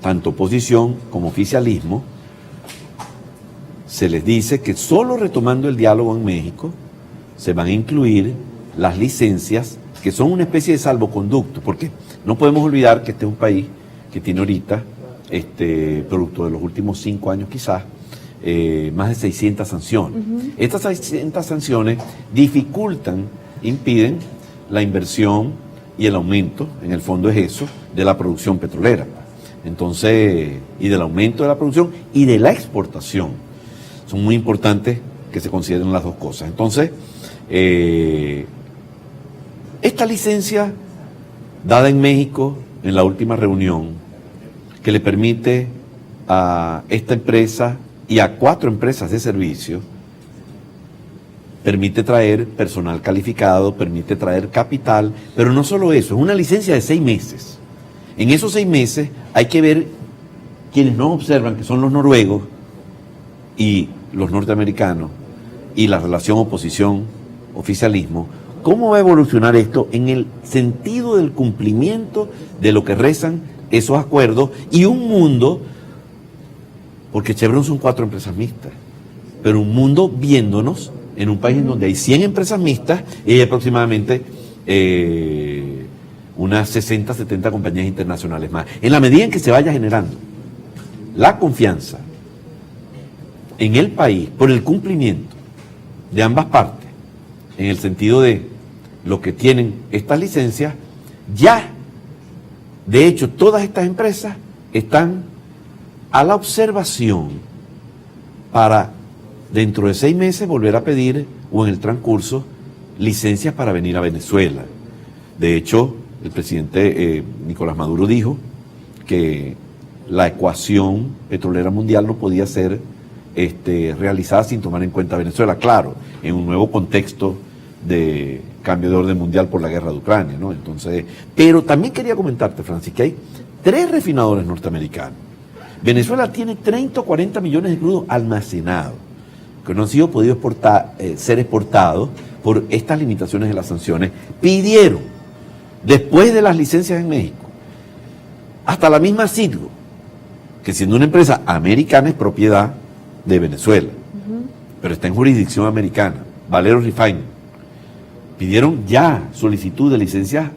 tanto oposición como oficialismo, se les dice que solo retomando el diálogo en México se van a incluir las licencias que son una especie de salvoconducto, porque no podemos olvidar que este es un país que tiene ahorita, producto de los últimos 5 años quizás, más de 600 sanciones. Estas 600 sanciones dificultan, impiden la inversión y el aumento, en el fondo es eso, de la producción petrolera. Entonces, y del aumento de la producción y de la exportación. Son muy importantes que se consideren las dos cosas. Entonces, esta licencia dada en México en la última reunión, que le permite a esta empresa y a 4 empresas de servicio, permite traer personal calificado, permite traer capital, pero no solo eso, es una licencia de 6 meses. En esos 6 meses hay que ver quienes no observan, que son los noruegos y los norteamericanos, y la relación oposición-oficialismo, cómo va a evolucionar esto en el sentido del cumplimiento de lo que rezan esos acuerdos y un mundo, porque Chevron son 4 empresas mixtas, pero un mundo viéndonos en un país en donde hay 100 empresas mixtas y hay aproximadamente unas 60, 70 compañías internacionales más. En la medida en que se vaya generando la confianza en el país por el cumplimiento de ambas partes, en el sentido de lo que tienen estas licencias, ya, de hecho, todas estas empresas están a la observación para, dentro de 6 meses, volver a pedir, o en el transcurso, licencias para venir a Venezuela. De hecho, el presidente Nicolás Maduro dijo que la ecuación petrolera mundial no podía ser realizada sin tomar en cuenta a Venezuela, claro, en un nuevo contexto de cambio de orden mundial por la guerra de Ucrania, ¿no? Entonces, pero también quería comentarte, Francis, que hay 3 refinadores norteamericanos. Venezuela tiene 30 o 40 millones de crudos almacenados, que no han sido podidos ser exportados por estas limitaciones de las sanciones. Pidieron, después de las licencias en México, hasta la misma Citgo, que siendo una empresa americana es propiedad de Venezuela, pero está en jurisdicción americana, Valero Refining, pidieron ya solicitud de licencia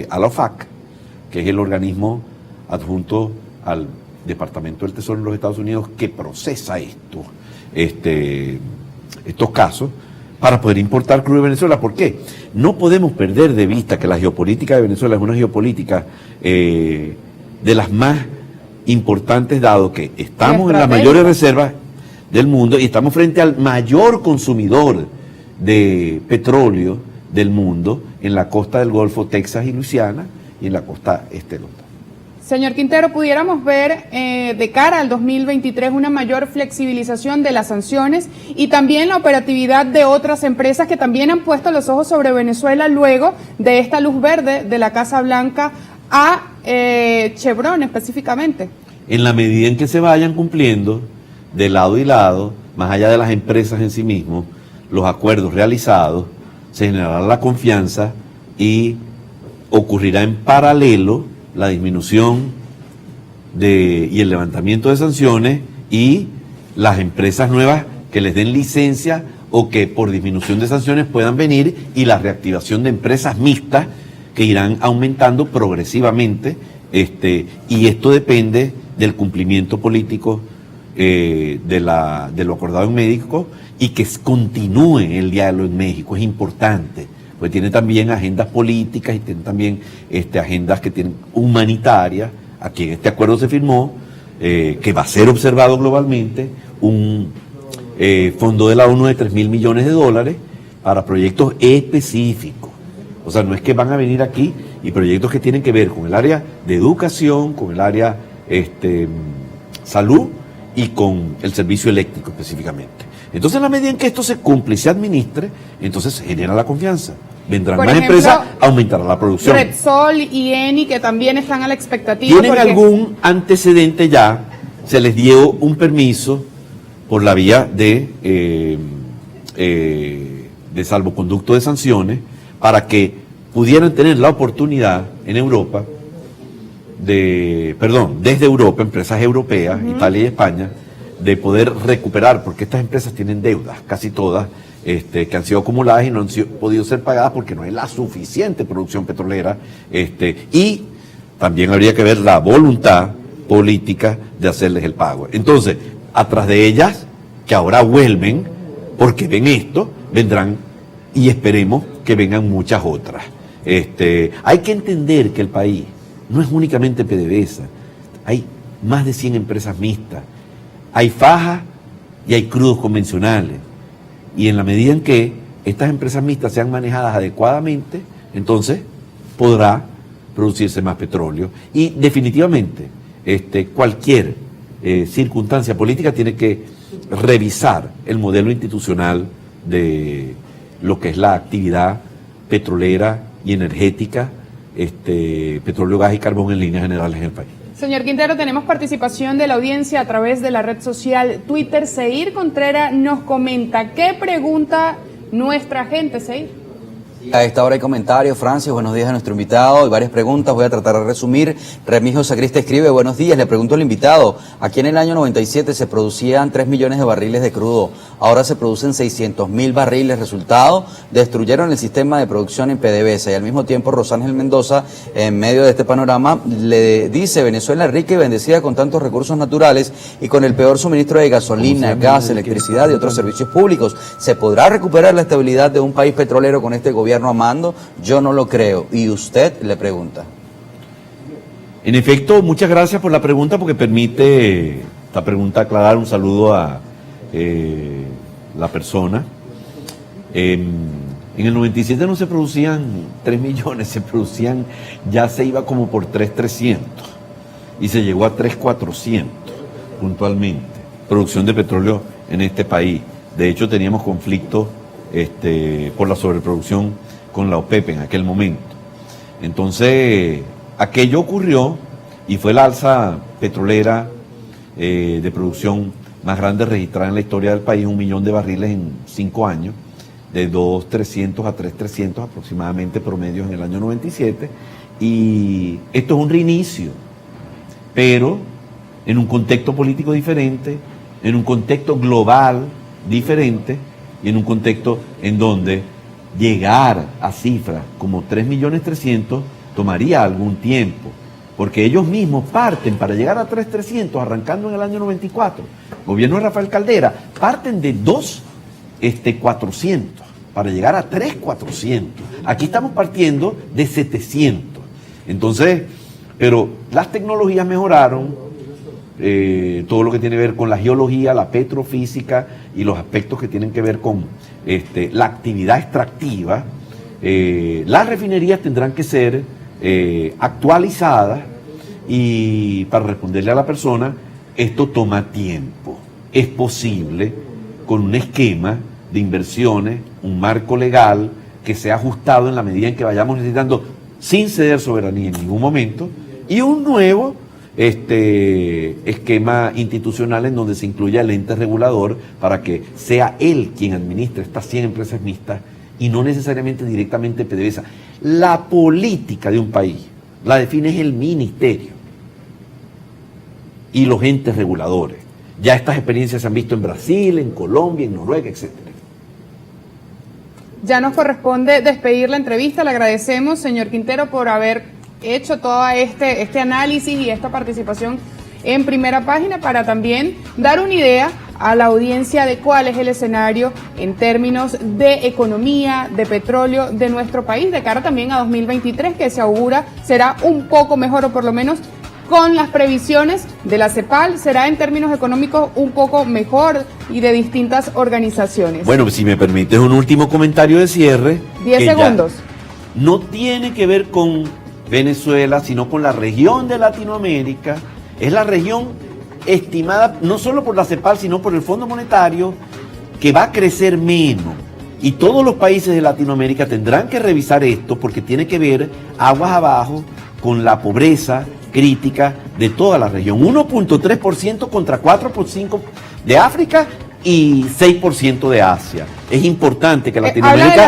a la OFAC, que es el organismo adjunto al Departamento del Tesoro de los Estados Unidos que procesa estos casos, para poder importar crudo de Venezuela. ¿Por qué? No podemos perder de vista que la geopolítica de Venezuela es una geopolítica de las más importantes, dado que estamos en las mayores reservas del mundo y estamos frente al mayor consumidor de petróleo del mundo en la costa del Golfo, Texas y Luisiana, y en la costa este del otro. Señor Quintero, pudiéramos ver de cara al 2023 una mayor flexibilización de las sanciones y también la operatividad de otras empresas que también han puesto los ojos sobre Venezuela luego de esta luz verde de la Casa Blanca a Chevron específicamente. En la medida en que se vayan cumpliendo de lado y lado, más allá de las empresas en sí mismos, los acuerdos realizados, se generará la confianza y ocurrirá en paralelo la disminución y el levantamiento de sanciones y las empresas nuevas que les den licencia o que por disminución de sanciones puedan venir, y la reactivación de empresas mixtas que irán aumentando progresivamente, y esto depende del cumplimiento político de lo acordado en México, y que continúe el diálogo en México. Es importante, pues tiene también agendas políticas y tiene también agendas que tienen humanitarias. Aquí en este acuerdo se firmó que va a ser observado globalmente un fondo de la ONU de $3.000 millones para proyectos específicos. O sea, no es que van a venir aquí, y proyectos que tienen que ver con el área de educación, con el área salud y con el servicio eléctrico específicamente. Entonces, en la medida en que esto se cumple y se administre, entonces se genera la confianza. Vendrán más empresas, aumentará la producción. Repsol y Eni, que también están a la expectativa. ¿Tienen algún antecedente ya? Se les dio un permiso por la vía de salvoconducto de sanciones para que pudieran tener la oportunidad en Europa desde Europa, empresas europeas, Italia y España, de poder recuperar, porque estas empresas tienen deudas, casi todas, que han sido acumuladas y no han podido ser pagadas porque no hay la suficiente producción petrolera, y también habría que ver la voluntad política de hacerles el pago. Entonces, atrás de ellas, que ahora vuelven, porque ven esto, vendrán y esperemos que vengan muchas otras. Hay que entender que el país no es únicamente PDVSA, hay más de 100 empresas mixtas, hay fajas y hay crudos convencionales. Y en la medida en que estas empresas mixtas sean manejadas adecuadamente, entonces podrá producirse más petróleo. Y definitivamente, cualquier circunstancia política tiene que revisar el modelo institucional de lo que es la actividad petrolera y energética, petróleo, gas y carbón en líneas generales en el país. Señor Quintero, tenemos participación de la audiencia a través de la red social Twitter. Seir Contreras nos comenta, ¿qué pregunta nuestra gente, Seir? A esta hora hay comentarios. Francis, buenos días a nuestro invitado y varias preguntas. Voy a tratar de resumir. Remigio Sacrista escribe, buenos días, le pregunto al invitado, aquí en el año 97 se producían 3 millones de barriles de crudo, ahora se producen 600.000 barriles. Resultado, destruyeron el sistema de producción en PDVSA. Y al mismo tiempo Rosángel Mendoza, en medio de este panorama, le dice, Venezuela rica y bendecida con tantos recursos naturales y con el peor suministro de gasolina, gas, electricidad y otros servicios públicos. ¿Se podrá recuperar la estabilidad de un país petrolero con este gobierno a mando? Yo no lo creo. ¿Y usted? Le pregunta. En efecto, muchas gracias por la pregunta, porque permite esta pregunta aclarar. Un saludo a la persona. En el 97 no se producían 3 millones, se producían, ya se iba como por 3.300 y se llegó a 3.400 puntualmente. Producción de petróleo en este país. De hecho, teníamos conflictos por la sobreproducción con la OPEP en aquel momento. Entonces, aquello ocurrió y fue la alza petrolera de producción más grande registrada en la historia del país, 1 millón de barriles en 5 años, de 2.300 a 3.300 aproximadamente promedios en el año 97, y esto es un reinicio, pero en un contexto político diferente, en un contexto global diferente, y en un contexto en donde llegar a cifras como 3.300.000 tomaría algún tiempo, porque ellos mismos parten para llegar a 3.300 arrancando en el año 94. Gobierno de Rafael Caldera, parten de 2.400 para llegar a 3.400. Aquí estamos partiendo de 700. Entonces, pero las tecnologías mejoraron, todo lo que tiene que ver con la geología, la petrofísica y los aspectos que tienen que ver con la actividad extractiva. Las refinerías tendrán que ser actualizadas, y para responderle a la persona, esto toma tiempo. Es posible con un esquema de inversiones, un marco legal que sea ajustado en la medida en que vayamos necesitando, sin ceder soberanía en ningún momento, y un nuevo esquema institucional en donde se incluya el ente regulador para que sea él quien administre estas 100 empresas mixtas y no necesariamente directamente PDVSA. La política de un país la define el ministerio y los entes reguladores. Ya estas experiencias se han visto en Brasil, en Colombia, en Noruega, etc. Ya nos corresponde despedir la entrevista. Le agradecemos, señor Quintero, por haber hecho todo este análisis y esta participación en Primera Página, para también dar una idea a la audiencia de cuál es el escenario en términos de economía, de petróleo de nuestro país, de cara también a 2023, que se augura será un poco mejor, o por lo menos con las previsiones de la CEPAL, será en términos económicos un poco mejor, y de distintas organizaciones. Bueno, si me permites un último comentario de cierre. 10 segundos. No tiene que ver con Venezuela, sino con la región de Latinoamérica. Es la región estimada no solo por la CEPAL, sino por el Fondo Monetario, que va a crecer menos. Y todos los países de Latinoamérica tendrán que revisar esto, porque tiene que ver aguas abajo con la pobreza crítica de toda la región. 1.3% contra 4.5% de África y 6% de Asia. Es importante que Latinoamérica... Habla de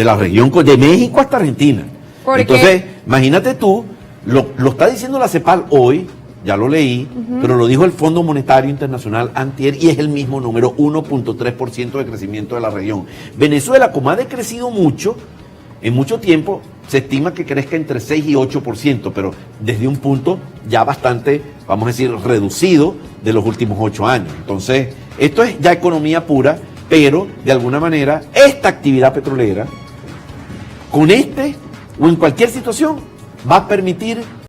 la región. De México hasta Argentina. ¿Por qué? Entonces, imagínate tú Lo está diciendo la CEPAL hoy, ya lo leí, pero lo dijo el Fondo Monetario Internacional antier y es el mismo número, 1.3% de crecimiento de la región. Venezuela, como ha decrecido mucho, en mucho tiempo, se estima que crezca entre 6 y 8%, pero desde un punto ya bastante, vamos a decir, reducido de los últimos 8 años. Entonces, esto es ya economía pura, pero de alguna manera, esta actividad petrolera, con o en cualquier situación, va a permitir